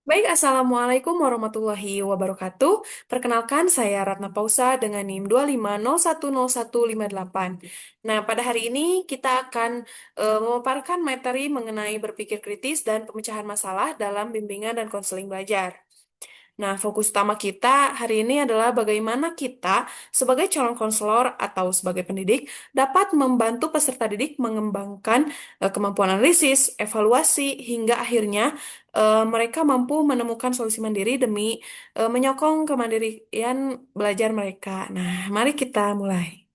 Baik, Assalamualaikum warahmatullahi wabarakatuh. Perkenalkan, saya Ratna Pausa dengan NIM 250100158. Nah, pada hari ini kita akan memaparkan materi mengenai berpikir kritis dan pemecahan masalah dalam bimbingan dan konseling belajar. Nah, fokus utama kita hari ini adalah bagaimana kita sebagai calon konselor atau sebagai pendidik dapat membantu peserta didik mengembangkan kemampuan analisis, evaluasi, hingga akhirnya mereka mampu menemukan solusi mandiri demi menyokong kemandirian belajar mereka. Nah, mari kita mulai.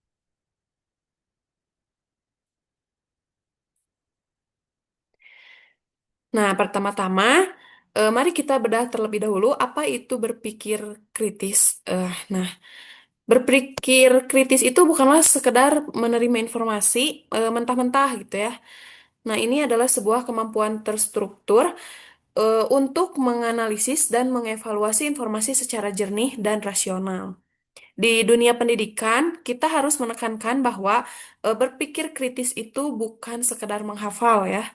Nah, pertama-tama, mari kita bedah terlebih dahulu apa itu berpikir kritis. Nah, berpikir kritis itu bukanlah sekedar menerima informasi mentah-mentah gitu ya. Nah, ini adalah sebuah kemampuan terstruktur untuk menganalisis dan mengevaluasi informasi secara jernih dan rasional. Di dunia pendidikan, kita harus menekankan bahwa berpikir kritis itu bukan sekedar menghafal ya.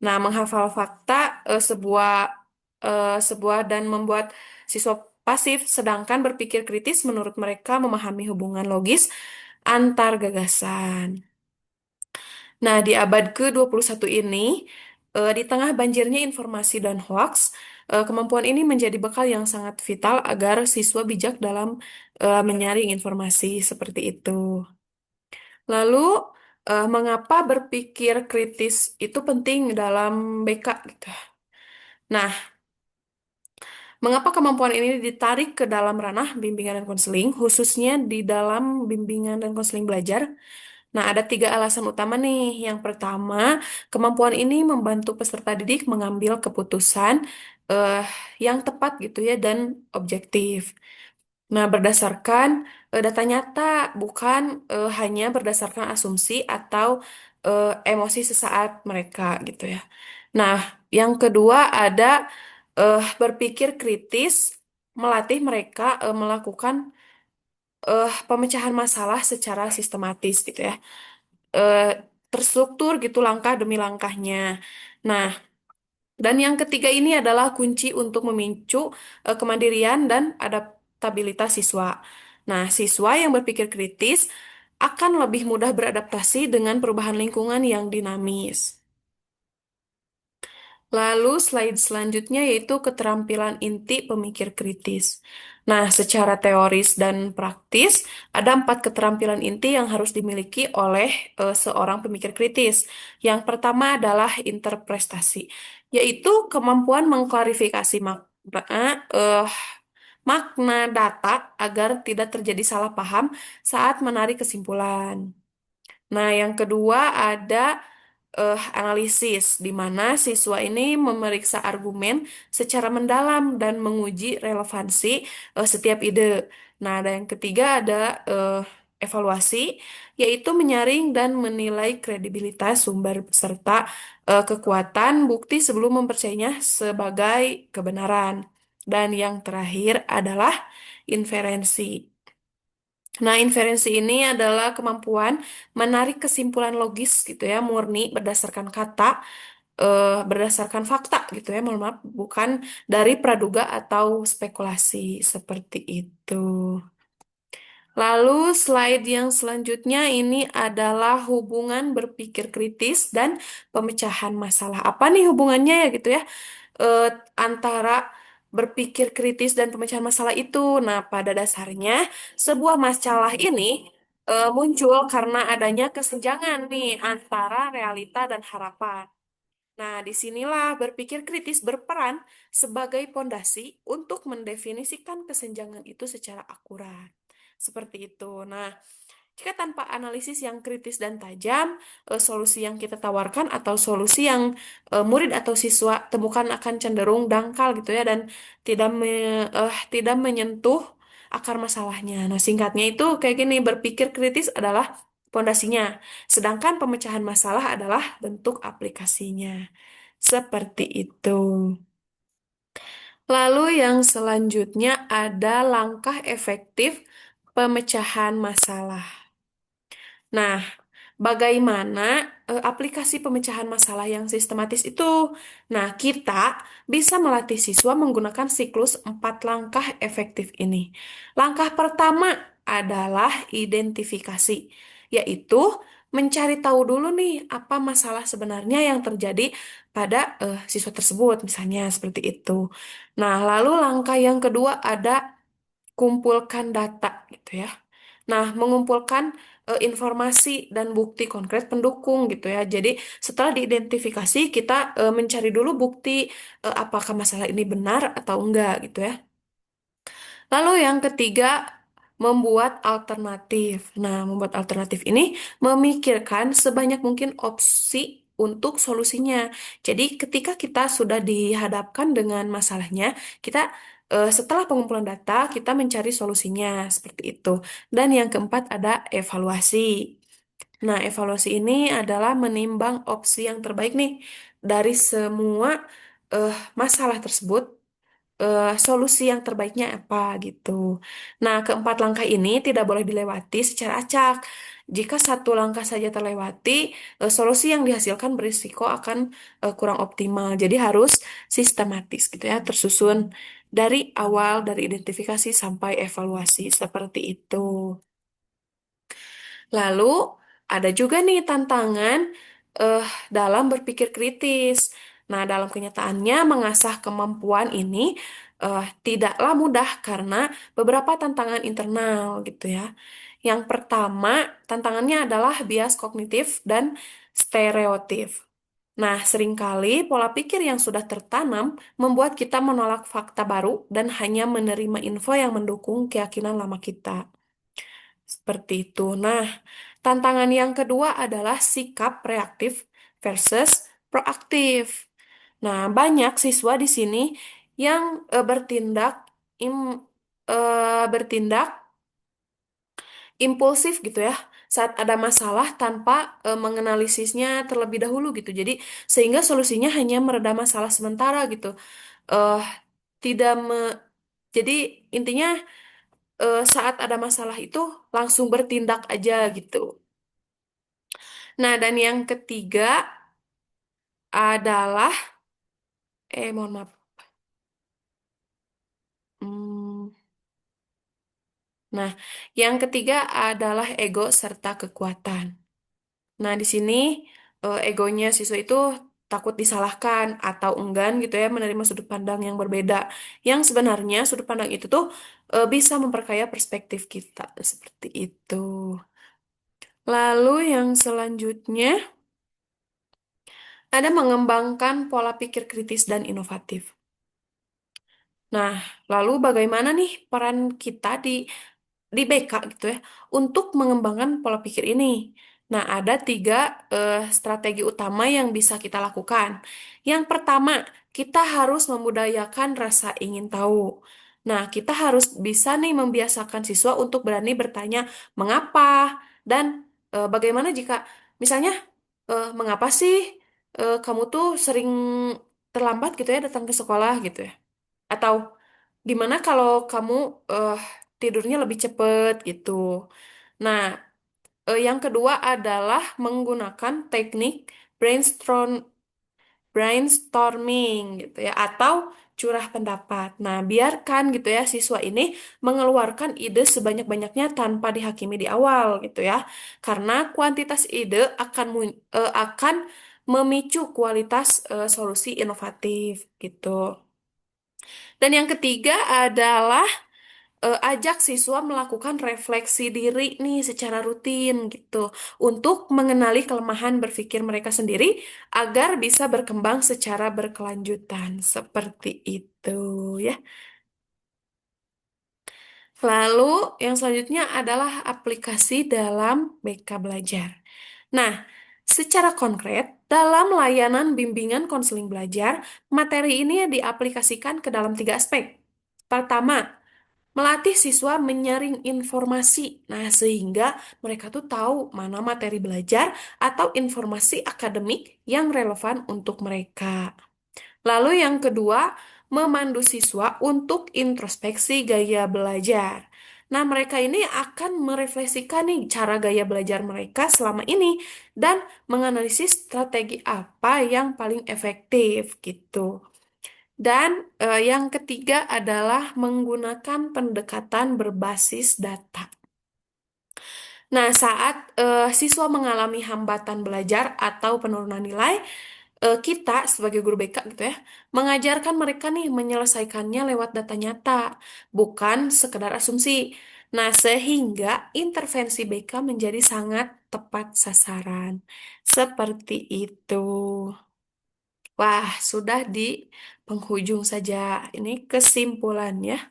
Nah, menghafal fakta sebuah dan membuat siswa pasif, sedangkan berpikir kritis menurut mereka memahami hubungan logis antar gagasan. Nah, di abad ke-21 ini, di tengah banjirnya informasi dan hoaks, kemampuan ini menjadi bekal yang sangat vital agar siswa bijak dalam menyaring informasi seperti itu. Lalu, mengapa berpikir kritis itu penting dalam BK gitu? Nah, mengapa kemampuan ini ditarik ke dalam ranah bimbingan dan konseling, khususnya di dalam bimbingan dan konseling belajar? Nah, ada tiga alasan utama nih. Yang pertama, kemampuan ini membantu peserta didik mengambil keputusan eh, yang tepat gitu ya dan objektif. Nah, berdasarkan data nyata, bukan hanya berdasarkan asumsi atau emosi sesaat mereka gitu ya. Nah, yang kedua ada berpikir kritis, melatih mereka melakukan pemecahan masalah secara sistematis gitu ya. Eh, Terstruktur gitu langkah demi langkahnya. Nah, dan yang ketiga ini adalah kunci untuk memicu kemandirian dan adaptabilitas siswa. Nah, siswa yang berpikir kritis akan lebih mudah beradaptasi dengan perubahan lingkungan yang dinamis. Lalu slide selanjutnya yaitu keterampilan inti pemikir kritis. Nah, secara teoris dan praktis, ada empat keterampilan inti yang harus dimiliki oleh seorang pemikir kritis. Yang pertama adalah interpretasi, yaitu kemampuan mengklarifikasi makna data agar tidak terjadi salah paham saat menarik kesimpulan. Nah, yang kedua ada analisis, di mana siswa ini memeriksa argumen secara mendalam dan menguji relevansi setiap ide. Nah, ada yang ketiga ada evaluasi, yaitu menyaring dan menilai kredibilitas sumber serta kekuatan bukti sebelum mempercayainya sebagai kebenaran. Dan yang terakhir adalah inferensi. Nah, inferensi ini adalah kemampuan menarik kesimpulan logis gitu ya, murni berdasarkan berdasarkan fakta gitu ya, mohon maaf, bukan dari praduga atau spekulasi seperti itu. Lalu slide yang selanjutnya ini adalah hubungan berpikir kritis dan pemecahan masalah. Apa nih hubungannya ya gitu ya? eh, Antara berpikir kritis dan pemecahan masalah itu. Nah, pada dasarnya sebuah masalah ini muncul karena adanya kesenjangan nih antara realita dan harapan. Nah, disinilah berpikir kritis berperan sebagai pondasi untuk mendefinisikan kesenjangan itu secara akurat. Seperti itu. Nah, jika tanpa analisis yang kritis dan tajam, solusi yang kita tawarkan atau solusi yang murid atau siswa temukan akan cenderung dangkal gitu ya dan tidak menyentuh akar masalahnya. Nah, singkatnya itu kayak gini, berpikir kritis adalah pondasinya, sedangkan pemecahan masalah adalah bentuk aplikasinya. Seperti itu. Lalu yang selanjutnya ada langkah efektif pemecahan masalah. Nah, bagaimana aplikasi pemecahan masalah yang sistematis itu. Nah, kita bisa melatih siswa menggunakan siklus 4 langkah efektif ini. Langkah pertama adalah identifikasi, yaitu mencari tahu dulu nih apa masalah sebenarnya yang terjadi pada siswa tersebut, misalnya seperti itu. Nah, lalu langkah yang kedua ada kumpulkan data gitu ya. Nah, mengumpulkan informasi dan bukti konkret pendukung gitu ya. Jadi, setelah diidentifikasi, kita mencari dulu bukti apakah masalah ini benar atau enggak gitu ya. Lalu yang ketiga, membuat alternatif. Nah, membuat alternatif ini memikirkan sebanyak mungkin opsi untuk solusinya. Jadi, ketika kita sudah dihadapkan dengan masalahnya, kita setelah pengumpulan data, kita mencari solusinya seperti itu. Dan yang keempat ada evaluasi. Nah, evaluasi ini adalah menimbang opsi yang terbaik nih dari semua eh, masalah tersebut, solusi yang terbaiknya apa gitu. Nah, keempat langkah ini tidak boleh dilewati secara acak. Jika satu langkah saja terlewati, solusi yang dihasilkan berisiko akan kurang optimal. Jadi harus sistematis gitu ya, tersusun dari awal, dari identifikasi sampai evaluasi seperti itu. Lalu ada juga nih tantangan eh, dalam berpikir kritis. Nah, dalam kenyataannya mengasah kemampuan ini tidaklah mudah karena beberapa tantangan internal gitu ya. Yang pertama, tantangannya adalah bias kognitif dan stereotip. Nah, seringkali pola pikir yang sudah tertanam membuat kita menolak fakta baru dan hanya menerima info yang mendukung keyakinan lama kita. Seperti itu. Nah, tantangan yang kedua adalah sikap reaktif versus proaktif. Nah, banyak siswa di sini yang bertindak impulsif gitu ya saat ada masalah tanpa menganalisisnya terlebih dahulu gitu. Jadi sehingga solusinya hanya meredam masalah sementara gitu. Eh tidak jadi intinya saat ada masalah itu langsung bertindak aja gitu. Nah, dan yang ketiga adalah, mohon maaf. Hmm, nah, yang ketiga adalah ego serta kekuatan. Nah, di sini egonya siswa itu takut disalahkan atau enggan gitu ya menerima sudut pandang yang berbeda. Yang sebenarnya sudut pandang itu tuh bisa memperkaya perspektif kita seperti itu. Lalu yang selanjutnya ada mengembangkan pola pikir kritis dan inovatif. Nah, lalu bagaimana nih peran kita di BK gitu ya untuk mengembangkan pola pikir ini? Nah, ada 3 strategi utama yang bisa kita lakukan. Yang pertama, kita harus memudayakan rasa ingin tahu. Nah, kita harus bisa nih membiasakan siswa untuk berani bertanya mengapa dan bagaimana jika misalnya mengapa sih kamu tuh sering terlambat gitu ya datang ke sekolah gitu ya? Atau gimana kalau kamu eh, tidurnya lebih cepet gitu. Nah, yang kedua adalah menggunakan teknik brainstorm brainstorming gitu ya atau curah pendapat. Nah, biarkan gitu ya siswa ini mengeluarkan ide sebanyak-banyaknya tanpa dihakimi di awal gitu ya. Karena kuantitas ide akan memicu kualitas solusi inovatif gitu. Dan yang ketiga adalah ajak siswa melakukan refleksi diri nih secara rutin gitu untuk mengenali kelemahan berpikir mereka sendiri agar bisa berkembang secara berkelanjutan seperti itu ya. Lalu yang selanjutnya adalah aplikasi dalam BK Belajar. Nah, secara konkret dalam layanan bimbingan konseling belajar, materi ini diaplikasikan ke dalam 3 aspek. Pertama, melatih siswa menyaring informasi. Nah, sehingga mereka tuh tahu mana materi belajar atau informasi akademik yang relevan untuk mereka. Lalu yang kedua, memandu siswa untuk introspeksi gaya belajar. Nah, mereka ini akan merefleksikan nih cara gaya belajar mereka selama ini dan menganalisis strategi apa yang paling efektif gitu. Dan yang ketiga adalah menggunakan pendekatan berbasis data. Nah, saat siswa mengalami hambatan belajar atau penurunan nilai, kita sebagai guru BK gitu ya, mengajarkan mereka nih menyelesaikannya lewat data nyata, bukan sekedar asumsi. Nah, sehingga intervensi BK menjadi sangat tepat sasaran. Seperti itu. Wah, sudah di penghujung saja. Ini kesimpulannya.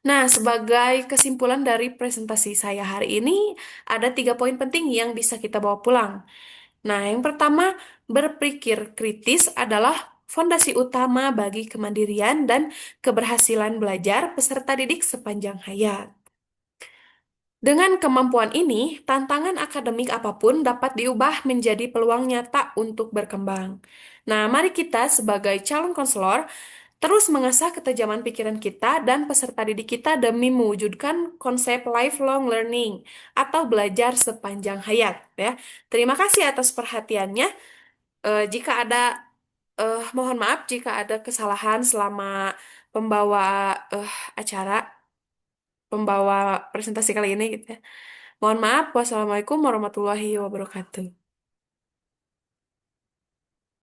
Nah, sebagai kesimpulan dari presentasi saya hari ini, ada 3 poin penting yang bisa kita bawa pulang. Nah, yang pertama, berpikir kritis adalah fondasi utama bagi kemandirian dan keberhasilan belajar peserta didik sepanjang hayat. Dengan kemampuan ini, tantangan akademik apapun dapat diubah menjadi peluang nyata untuk berkembang. Nah, mari kita sebagai calon konselor terus mengasah ketajaman pikiran kita dan peserta didik kita demi mewujudkan konsep lifelong learning atau belajar sepanjang hayat ya. Terima kasih atas perhatiannya. Jika ada mohon maaf jika ada kesalahan selama pembawa eh, acara, pembawa presentasi kali ini gitu ya. Mohon maaf. Wassalamualaikum warahmatullahi wabarakatuh.